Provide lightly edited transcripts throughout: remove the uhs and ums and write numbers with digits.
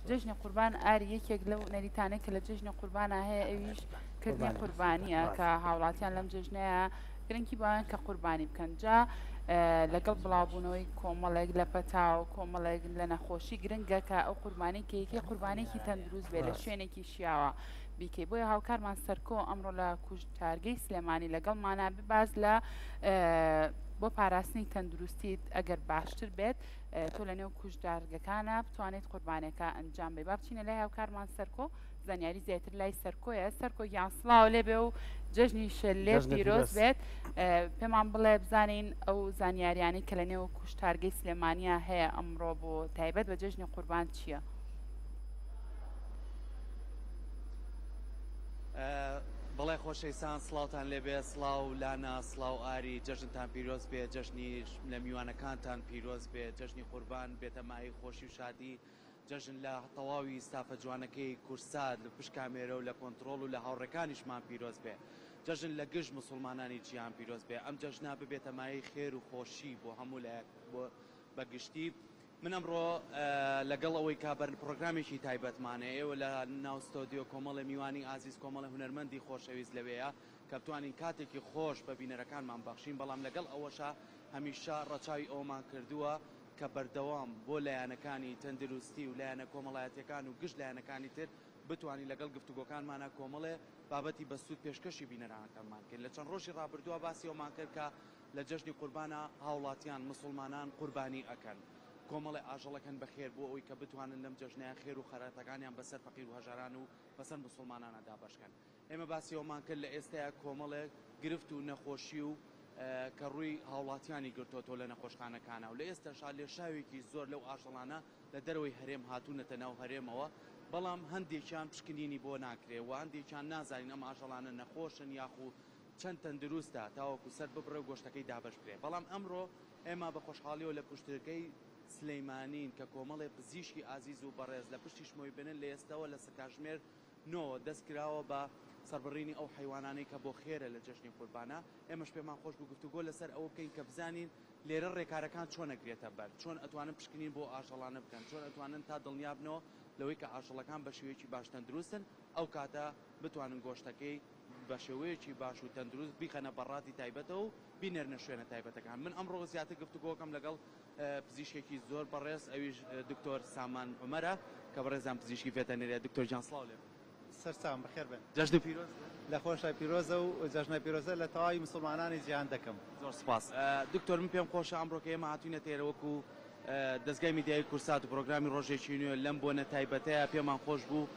جژنی قوربان ئاری یەکێک لەو نەریتانەی کە لە جژنی قوربانە هەیە ئەویش کردنی قوربانیە کە هاوڵاتیان لەم جژنەیە گرنگی باوەیان کە قوربانی بکەن جا لەگەڵ بڵاوبوونەوەی کۆمەڵێک لە پەتاو کۆمەڵێک لە نەخۆشی گرنگە کە ئەو قوربانەی کە یەکێ قوربانێکی تەندروست بێ لە شوێنێکی شیاوە بیکەی بۆیە هاوکارمان سەرکۆ ئەمڕۆ لە کوژتارگەی سلێمانی لەگەڵمانە بباز لە بۆ پاراستنی تەندروستیت ئەگەر باشتر بێت تۆ لە نێو کوژدارگەکانە بتوانێت قوربانەکە ئەنجام بێ با بچینە لای هاوکارمان سەرکۆ زانیاری زیاتر لای سەرکۆیە سەرکۆ یانسڵاو لێ بێ و جژنیش لێ پیرۆز بێت پێمان بڵێ بزانین ئەو زانیاریانی کە لە نێو کوژتارگەی سلێمانیە هەیە ئەمڕۆ بۆ تایبەت بە جژنی قوربان چییە؟ بەڵێ خۆشەویستان سڵاوتان لێبێ سڵاو لانا سڵاو ئاری جەژنتان پیرۆز بێ جەژنی لە میوانەکانتان پیرۆز بێ جەژنی قوربان بێتە مای خۆشی و شادی جەژن لە تەواوی ستافە جوانەکەی کورسات لە پشت کامێرە و لە کۆنتترۆل و لە هاوڕەکانیشمان پیرۆز بێ جەژن لە گشت مسلمانانی جیان پیرۆز بێ ئەم جەژنا ببێتە مای خێر و خۆشی بۆ هەموو لایەک بەگشتی من ئەمڕۆ لەگەڵ ئەوەی کابەر پرۆگرامێکی تایبەتمانە ئێوە لە ناو ستۆدیۆ کۆمەڵی میوانی ئازیز کۆمەڵی هونەرمەندی خۆشەویست لەوەیە کە بتوانین کاتێکی خۆش بە بینەرەکانمان بەخشین بەڵام لەگەڵ ئەوەشە هەمیشە ڕەچاوی ئەومان کردووە کە بەردەوام بۆ لایەنەکانی تەندروستی و لایەنە کۆمەڵایەتیەکان و گشت لایەنەکانی تر بتوانین لەگەڵ گفتوگۆکانمانە کۆمەڵێ بابەتی بەسوود پێشکەشی بینەرانەکانمان کرد لە چەند ڕۆژی ڕابردووە باسی ئەومان کرد کە لە جەژنی قوربانە هاوڵاتیان مسلمانان قوربانی ئەکەن کۆمەڵی ئاژەڵەکەن بەخێر بۆ ئەوی کە بتوانن لەم جەژنەیە خێر و خەراتەکانیان بەسەر فەقیر و هەژاران و بەسەر مسلمانانەدا بەشکەن ئێمە باسی ئەومان کرد لە ئێستایا کۆمەڵێک گرفت و نەخۆشی و کە ڕووی هاوڵاتیانی گرتۆتۆ لە نەخۆشخانەکانە و لە ئێستاشا لێشاوێکی زۆر لەو ئاژەڵانە لە دەرەوەی هەرێم هاتوونەتە ناو هەرێمەوە بەڵام هەندێکیان پشکنینی بۆ ناکرێ و هەندێکیان نازانین ئەم ئاژەڵانە نەخۆشن یاخو چەند تەندروستە تاوەکو سەر ببڕێ و گۆشتەکەی دابەش بێ بەڵام ئەمڕۆ ئێمە بە خۆشحاڵیەوە لە کوشتەکەی سلەیمانین کە کۆمەڵی پزیشکی ئازیز و بەڕێز لە پشتی شمۆی بنن لە ئێستاوە لە سەکاشمێر نۆ دەستکراوە بە سەربڕینی ئەو حیوانانەی کە بۆ خێرە لە جەژنی قوربانە ئێمەش پێمان خۆش بوو گفتوگۆ لەسەر ئەوە بکەین کە بزانین لێرە ڕێکارەکان چۆن ئەگرێتە بەر چۆن ئەتوانن پشکنین بۆ ئاژەڵانە بکەن چۆن ئەتوانن تا دڵنیا بنەوە لەوەی کە ئاژەڵەکان بە شێوەیەکی باشتەن دروستن ئەو کاتە بتوانن گۆشتەکەی بە شێوەیەکی باش و تەندروست بیخەنە بەڕاتی تایبەتەوە و بینێرنە شوێنە تایبەتەکان من ئەمڕۆ زیاتر گفتوگۆکەم لەگەڵ پزیشکێکی زۆر بەڕێز ئەویش دکتۆر سامان عومەرە کە بەڕێزان پزیشکی ڤێتەنەریە دکتۆر جان سڵاو لێ سەرچاوم بەخێر بن جەژن پیرۆز لە خۆشە پیرۆزە و جەژنە پیرۆزە لە تەواوی مسلمانانی جیهان دەکەم زۆر سپاس دکتۆر من پێم خۆشە ئەمڕۆکە ئێمە هاتوینە تێرەوەکو دەستگای میدیای کورسات و پرۆگرامی ڕۆژێکی نوێ لەم بۆنە تایبەتەیە پێمان خۆش بوو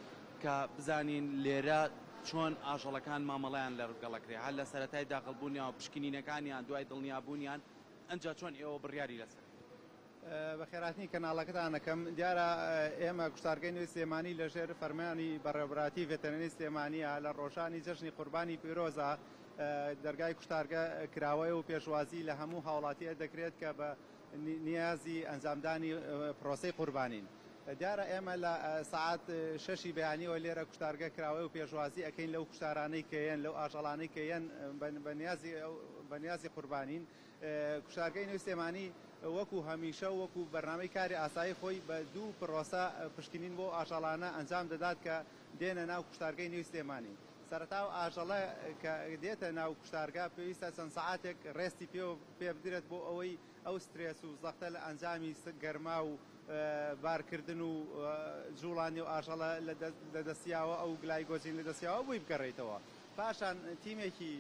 کە بزانین لێرە چۆن ئاژەڵەکان مامەڵیان لە ڕگەڵەکرێ هەر لە سەرەتای داخڵبوونیان و پشکنینەکانیان دوای دڵنیابوونیان ئەنجا چۆن ئێوە بڕیاری لەسەر بە خێراتنی کەناڵەکەتانەکەم دیارە ئێمە کوشتارگەی نوێی سلێمانی لەژێر فەرمانی بەڕێوەبراتی ڤێتەنەری سلێمانیە لە ڕۆژانی جەژنی قوربانی پیرۆزە دەرگای کوشتارگە کراوەیە و پێشوازی لە هەموو هاوڵاتیە دەکرێت کە بە نیازی ئەنجامدانی پرۆسەی قوربانین دیارە ئێمە لە سعات 6 بەیانیەوە لێرە کوشتارگە کراوە و پێشوازی ئەەکەین لەو کوشتارانەی کەیەن لەو ئاژەڵانەی کەیەن بە نیازی قوربانین کوشتارگەی نوێی سلێمانی وەکو هەمیشە وەکو بەرنامەی کاری ئاسایی خۆی بە دوو پرۆسە پشکنین بۆ ئاژەڵانە ئەنجام دەدات کە دێنە ناو کوشتارگەی نوێی سلێمانی سەرەتا و ئاژەڵە کە دێتە ناو کوشتارگا پێویستە چەند سەعاتێک ڕێستی پێ بدرێت بۆ ئەوەی ئەو سترێس و زەختە لە ئەنجامی گەرما و بارکردن و جوڵانی و ئاژەڵە لە دەستیاوە ئەو گلایگۆجین لە دەستیاوە بووی بگەڕێتەوە پاشان تیمێکی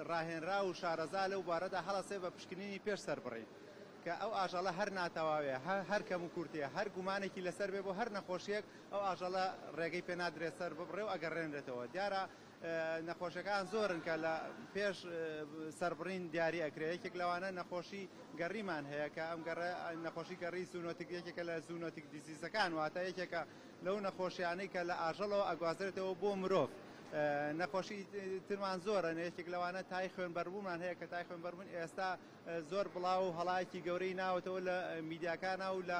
ڕاهێنرا و شارەزا لەو بارەدا هەڵەسێ بە پشکنینی پێش سەر بڕێ کە ئەو ئاژەڵە هەر ناتەواوێ هەر کەم و کورتەیە هەر گومانێکی لەسەر بێ بۆ هەر نەخۆشیەک ئەو ئاژەڵە ڕێگەی پێ نادرێت سەر ببڕێ و ئەگەڕێنرێتەوە دیارە نەخۆشیەکان زۆرن کە لە پێش سەربڕین دیاری ئەکرێ یەکێک لەوانە نەخۆشی گەڕیمان هەیە کە ئەم نەخۆشی گەڕی زوونۆتیک یەکێکە لە زوونۆتیک دیزیزەکان واتە یەکێکە لەو نەخۆشیانەی کە لە ئاژەڵەوە ئەگوازرێتەوە بۆ مرۆڤ نەخۆشی ترمان زۆرە یەکێک لەوانە تای خوێنبەربوومان هەیە کە تای خوێنبەربوون ئێستا زۆر بڵاو و هەڵایەکی گەورەی ناوەتەوە لە میدیاکانە و لە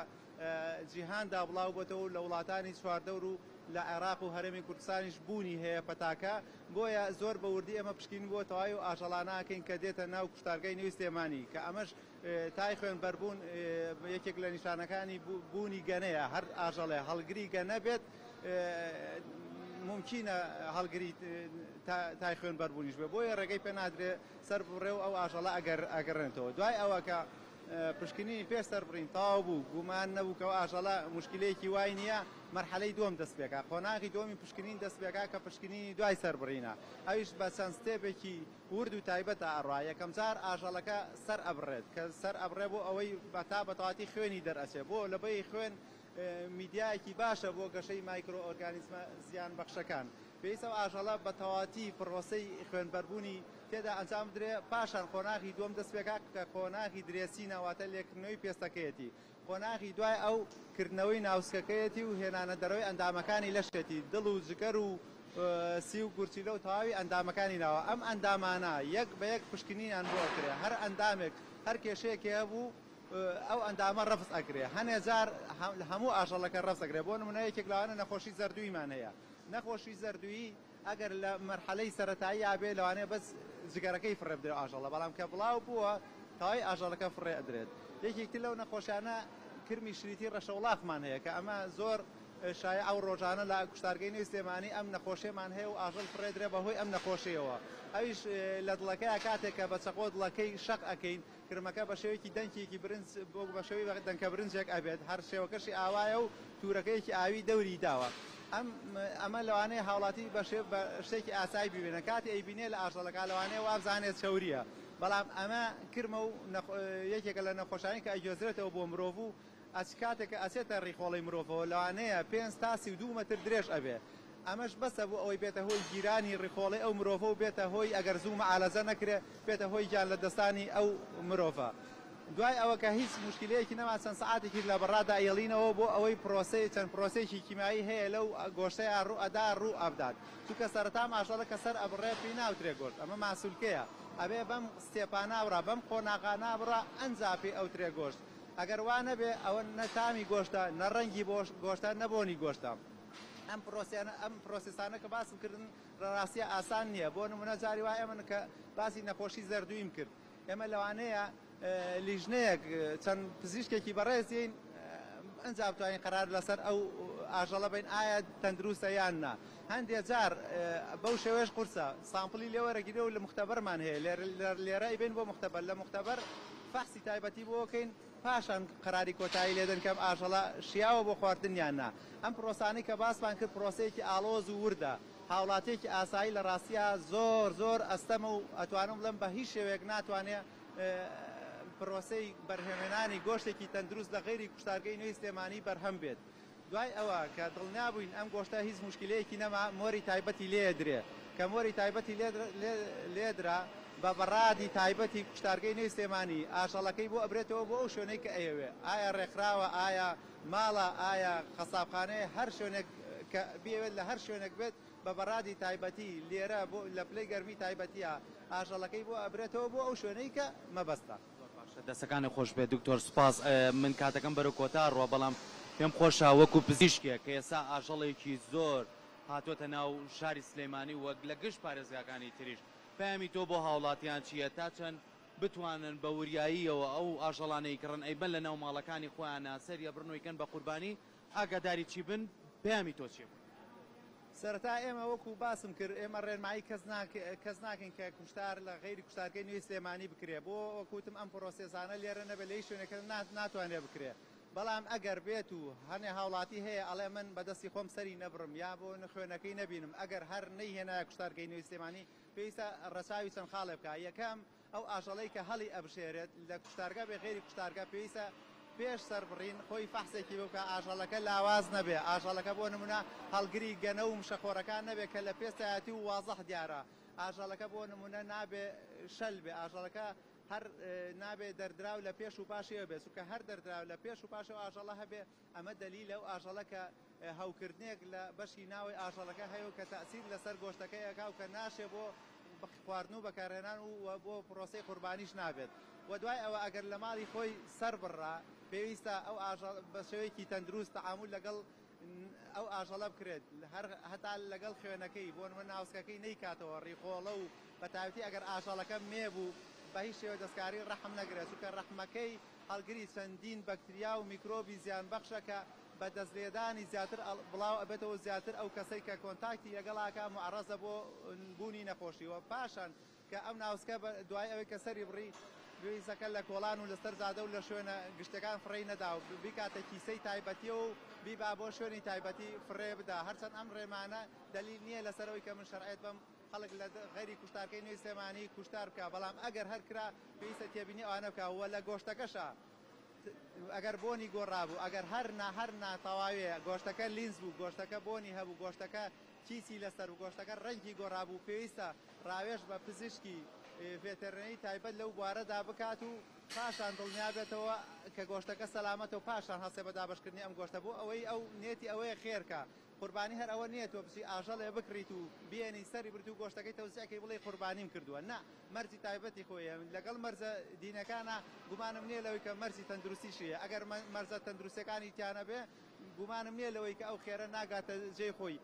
جیهاندا بڵاو بۆتەوە لە وڵاتانی چواردەور و لە عێراق و هەرێمی کوردستانیش بوونی هەیە پەتاکە بۆیە زۆر بە وردی ئەمە پشکین بۆ تەواوی و ئاژەڵاناکەین کە دێتە ناو کوشتارگەی نوێی سلێمانی کە ئەمەش تای خوێنبەربوون یەکێک لە نیشانەکانی بوونی گەنەیە هەر ئاژەڵێ هەڵگری گەنە بێت ممکنە هەڵگری تای خوێنبەربوونیش بێ بۆیە ڕێگەی پێ نادرێ سەر بڕێ و ئەو ئاژەڵە ئەگەڕێنێتەوە دوای ئەوە کە پشکنینی پێش سەربڕین تاو بوو گومان نەبوو کەەوە ئاژەڵە مشکلەیەکی وای نییە مەرحەلەی دووەم دەست پێکا قۆناغی دومی پشکنین دەست پێکا کە پشکنینی دوای سەربڕینە ئەویش بە چەند ستێپێکی ورد و تایبەتە ئەڕوا یەکەم جار ئاژەڵەکە سەر ئەبڕێت کە سەر ئەبڕێ بۆ ئەوەی بەتا بەتەواتی خوێنی دەرئەچێ بۆ لەبەی خوێن میدیایەکی باشە بۆ گەشەی مایکرۆ ئۆرگانیزمە زیان بەخشەکان پێویستە ئەو ئاژەڵە بە تەواتی پڕۆسەی خوێنبەربوونی تێدا ئەنجام درێ پاشان قۆناغی دووەم دەست پێکا کە قۆناغی درێسی ناواتە لێکردنەوەی پێستەکەیەتی قۆناغی دوای ئەو کردنەوەی ناوسکەکەیەتی و هێنانە دەرەوەی ئەندامەکانی لەشێتی دڵ و جگەر و سی و گورچیلە و تەواوی ئەندامەکانی ناوە ئەم ئەندامانە یەک بە یەک پشکنینیان بۆ ئەکرێ هەر ئەندامێک هەر کێشەیەکی هەبوو ئەو ئەندامە ڕەفز ئەکرێ هەنێ جار هەموو ئاژەڵەکە ڕەفز ئەکرێ بۆ نمونە یەکێک لەوانە نەخۆشی زەردوویمان هەیە نەخۆشی زەردووی ئەگەر لە مەرحەلەی سەرەتایی ئابێ لەوانەیە بەس جگەرەکەی فڕێ بدرێ ئاژەڵە بەڵام کە بڵاو بووە تاوای ئاژەڵەکە فڕێ ئەدرێت یەکێکتر لەو نەخۆشیانە کرمی شریتی ڕەشەوڵاخمان هەیە کە ئەمە زۆر شایع ئەو ڕۆژانە لە کوشتارگەی نوێی سلێمانی ئەم نەخۆشیمان هەیە و ئاژەڵ فڕێ درێ بەهۆی ئەم نەخۆشیەوە ئەویش لە دڵەکەی کاتێک کە بە چەقۆ دڵەکەی شەق ئەەکەین کرمەکە بە شێوەیەکی دەنگێکی برنج بۆ بە شێوەی دەنکە برنجێک ئەبێت هەر شێوەکەشی ئاوایە و تورەکەیەکی ئاوی دەوری داوە ئەمە لەوانەیە هاوڵاتی بە شتێکی ئاسایی ببینە کاتی ئەیبینێ لە ئاژەڵەکە لەوانەیە وابزانێت چەوریە بەڵام ئەمە کرمە و یەکێکە لە نەخۆشانی کە ئەگوێزرێتەوە بۆ مرۆڤ و کاتێکە ئەچێتە ڕیخۆڵی مرۆڤەوە لەوانەیە 5 تا 32 مەتر درێژ ئەبێ ئەمەش بەسە بۆ ئەوەی بێتە هۆی گیرانی ڕیخۆڵی ئەو مرۆڤە و بێتە هۆی ئەگەر زوومە ئالەزە نەکرێ بێتە هۆی گیان لە دەستانی ئەو مرۆڤە دوای ئەوە کە هیچ مشکلەیەکی نەما چەند سەعاتێکی لە بەڕادا ئێڵینەوە بۆ ئەوەی چەند پرۆسەیەکی کیمایی هەیە لەو گۆشتەیە ڕوو ئەدا ڕوو ئەبدات چونکە سەرەتا ماژەڵە کە سەر ئەبڕێ پێی ناوترێ گۆشت ئەمە ماسوولکەیە ئەبێ بەم ستێپانابڕا بەم قۆناغا بڕا ئەنجا پێ ئەو ترێ گۆشت ئەگەر وا نەبێ ئەوە نەتامی گۆشتە نەڕەنگی گۆشتە نەبۆنی گۆشتە ئەم پرۆسیسانە کە باسم کردن ڕاستیە ئاسان نییە بۆ نمونە جاری وایە من کە باسی نەخۆشی زەردوویم کرد ئێمە لەوانەیە لیژنەیەک چەند پزیشکێکی بەڕێزین ئەنجا بتوانین قەرار لەسەر ئەو ئاژەڵە بین ئایا تەندروستە یان نا هەندێک جار بەو شێوەیەش قورسە سامپڵی لێوەرەگیرە و لە مختەبەرمان هەیە لێرە ئیبین بۆ مختەبەر لە مختەبەر فەحسی تایبەتی بۆکەین پاشان قەراری کۆتایی لێدەن کەم ئاژەڵە شیاوە بۆ خواردنیان نا ئەم پرۆسانەی کە باسمان کرد پرۆسەیەکی ئاڵۆز و وردە هاوڵاتێکی ئاسایی لە ڕاستیە زۆر ئەستەمە و ئەتوانم بڵێم بە هیچ شێوەیەک ناتوانێت پرۆسەی بەرهێمێنانی گۆشتێکی تەندروست لە غێری کوشتارگەی نوێی سلێمانی بەرهەم بێت دوای ئەوە کە دڵنیابووین ئەم گۆشتە هیچ مشکلەیەکی نەما مۆری تایبەتی لێدرێ کە مۆری تایبەتی لێدرا بە بەڕادی تایبەتی کوشتارگەی نوێی سلێمانی ئاژەڵەکەی بۆ ئەبرێتەوە بۆ ئەو شوێنەی کە ئەیەوێ ئایا ڕێکخراوە ئایا ماڵە ئایا خەسابخانەیە هەر شوێنێک کە بێوێت لە هەر شوێنێک بێت بە بەڕادی تایبەتی لێرە بۆ لە پلەی گەرمی تایبەتیە ئاژەڵەکەی بۆ ئەبرێتەوە بۆ ئەو شوێنەی کە مەبەستە دەستەکانی خۆش بێت دکتۆر سوپاس من کاتەکەم بەرەو کۆتا ڕۆ بەڵام پێم خۆشە وەکو پزیشکێ کە ئێستا ئاژەڵێکی زۆر هاتوۆتە ناو شاری سلێمانی وەک لە گشت پارێزگاکانی تریش پامی تۆ بۆ هاوڵاتیان چییە تا چەند بتوانن بە وریاییەوە ئەو ئاژەڵانەی کڕن ئەیبەن لە ناو ماڵەکانی خۆیانە سەریە بڕنەوەیکەن بە قوربانی ئاگاداری چی بن پامی تۆ چی سەرەتا ئێمە وەکو باسم کرد ئێمە ڕێنمایی کەس ناکەین کە کوشتار لە غێری کوشتارگەی نوێی سلێمانی بکرێ بۆ وەکوتم ئەم پرۆسێزانە لێرە نەبێت لەی شوێنەکە ناتوانێت بکرێ بەڵام ئەگەر بێت و هەنێ هاوڵاتی هەیە ئەڵێ من بەدەستی خۆم سەری نەبرم یا بۆ خوێنەکەی نەبینم ئەگەر هەر نەیهێنایە کوشتارگەی نوێی سلێمانی پێویستە ڕەچاوی چەند خاڵێ بکە یەکەم ئەو ئاژەڵەی کە هەڵی ئەبژێرێت لە کوشتارگە بێ غێری کوشتارگە پێویستە پێش سەربڕین خۆی فەحسێکی بکە ئاژەڵەکە لاواز نەبێ ئاژەڵەکە بۆ نمونە هەڵگری گەنە و مشەخۆرەکان نەبێت کە لە پێستایەتی و وازەح دیارە ئاژەڵەکە بۆ نمونە نابێ شەل بێ ئاژەڵەکە هەر نابێ دەردراو لە پێش و پاشەوە بێت چونکە هەر دەردراو لە پێش و پاشەوە ئاژەڵە هەبێ ئەمە دەلیلە و ئاژەڵە کە هەوکردنێک لە بەشی ناوی ئاژەڵەکە هەیە و کە تەئسیر لەسەر گۆشتەکەیەکا و کە ناشێ بۆ خواردن و بەکارهێنان و بۆ پرۆسەی قوربانیش نابێت و دوای ئەوە ئەگەر لە ماڵی خۆی سەر بڕا پێویستە ئەو بە شێوەیەکی تەندروست تەعامل لەگەڵ ئەو ئاژەڵە بکرێت هەتا لەگەڵ خوێنەکەی بۆ نمونە ناوسکەکەی نەیکاتەوە ڕیخۆڵە و بە تایبەتی ئەگەر ئاژەڵەکە مێبوو بە هیچ شێوە دەستکاری ڕەحم نەگرێت چونکە ڕەحمەکەی هەڵگری چەندین بەکتریا و میکرۆبی زیانبەخشەکە بە دەستلێدانی زیاتر بڵاو ئەبێتەوە زیاتر ئەو کەسەی کە کۆنتاکتی لەگەڵاکە معرەزە بۆ بوونی نەخۆشیەوە پاشان کە ئەم ناوسکە دوای ئەوەی کە سەری بڕی ویزەکە لە کۆڵان و لەسەر زادە و لە شوێنە گشتەکان فڕی نەدا و بیکاتە کیسەی تایبەتی و بیبا بۆ شوێنی تایبەتی فڕێ بدا هەرچەند ئەم ڕێمانە دلیل نییە لەسەرەوەی کە من شەرعێت بەم خەڵک لە غەیری کوشتارکەی نوێی سلێمانی کوشتار بکە بەڵام ئەگەر هەر کرا پێویستە تێبینی ئەوانە بکە وە لە گۆشتەکەشە ئەگەر بۆنی گۆڕابوو ئەگەر هەر ناتەواوێ گۆشتەکە لینز بوو گۆشتەکە بۆنی هەبوو گۆشتەکە چیسی لەسەر و گۆشتەکە ڕەنگی گۆڕابوو پێویستە ڕاوێژ بە پزیشکی ڤێتەرنەری تایبەت لەو بوارەدا بکات و پاشان دڵنیا بێتەوە کە گۆشتەکە سەلامەتە و پاشان هەسێ بە دابشکردنی ئەم گۆشتە بۆ ئەوەی ئەو نێتی ئەوەیە خێرکە قوربانی هەر ئەوە نییە تۆ بچی ئاژەڵێ بکریت و بێنی سەری برد و گۆشتەکەی تەوزیعەکەی بڵێ قوربانیم کردووە نا مەرجی تایبەتی خۆیە لەگەڵ مەرجە دینەکانە گومانم نییە لەوەی کە مەرجی تەندروستیشیە ئەگەر مەرجە تەندروستەکانی تیانە بێ گومانم نییە لەوەی کە ئەو خێرە ناگاتە جێی خۆی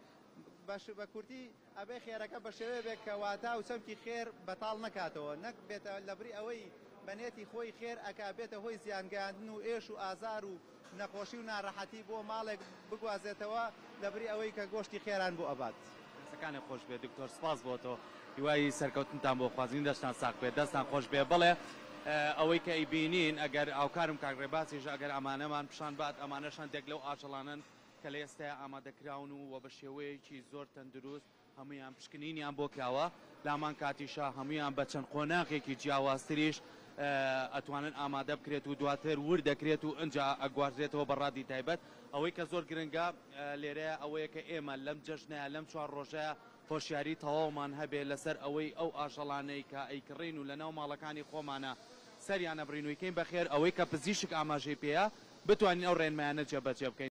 بە کورتی ئەبێ خێرەکە بە شێوەیە بێت کە واتا و چەمکی خێر بەتاڵ نەکاتەوە نەک بێتە لەبری ئەوەی بەنێتی خۆی خێر ئەکا بێتە هۆی زیانگەاندن و ئێش و ئازار و نەخۆشی و ناڕەحەتی بۆ ماڵێک بگوازێتەوە لەبری ئەوەی کە گۆشتی خێران بۆ ئەبات. سەکانی خۆش بێ دکتۆر سپاس بۆ تۆ هیوای سەرکەوتنتان بۆ خوازین دەستان ساق بێت دەستان خۆش بێ بڵێ ئەوەی کە ئەیبینین ئەگەر ئاوکارم کاگڕێباسیش ئەگەر ئەمانەمان پیشان بات ئەمانەشان دێک لەو ئاژەڵانن کە لە ئێستا ئامادەکراون و بە شێوەیەکی زۆر تەندروست هەمویان پشکنینیان بۆ کراوە لامان کاتیشا هەمویان بە چەند قۆناغێکی جیاوازتریش ئەتوانن ئامادە بکرێت و دواتر ور دەکرێت و ئەنجا ئەگواردرێتەوە بەڕادی تایبەت ئەوەی کە زۆر گرنگە لێرەیە ئەوەیە کە ئێمە لەم جەژنەیە لەم چوار ڕۆژەیە هۆشیاری تەواومان هەبێ لەسەر ئەوەی ئەو ئاژەڵانەی کە ئەیکڕین و لەناو ماڵەکانی خۆمانە سەریانە بڕین و یکەین بەخێر ئەوەی کە پزیشک ئاماژەی پێەیە بتوانین ئەو ڕێنمایانە جێبەجێ بکەین.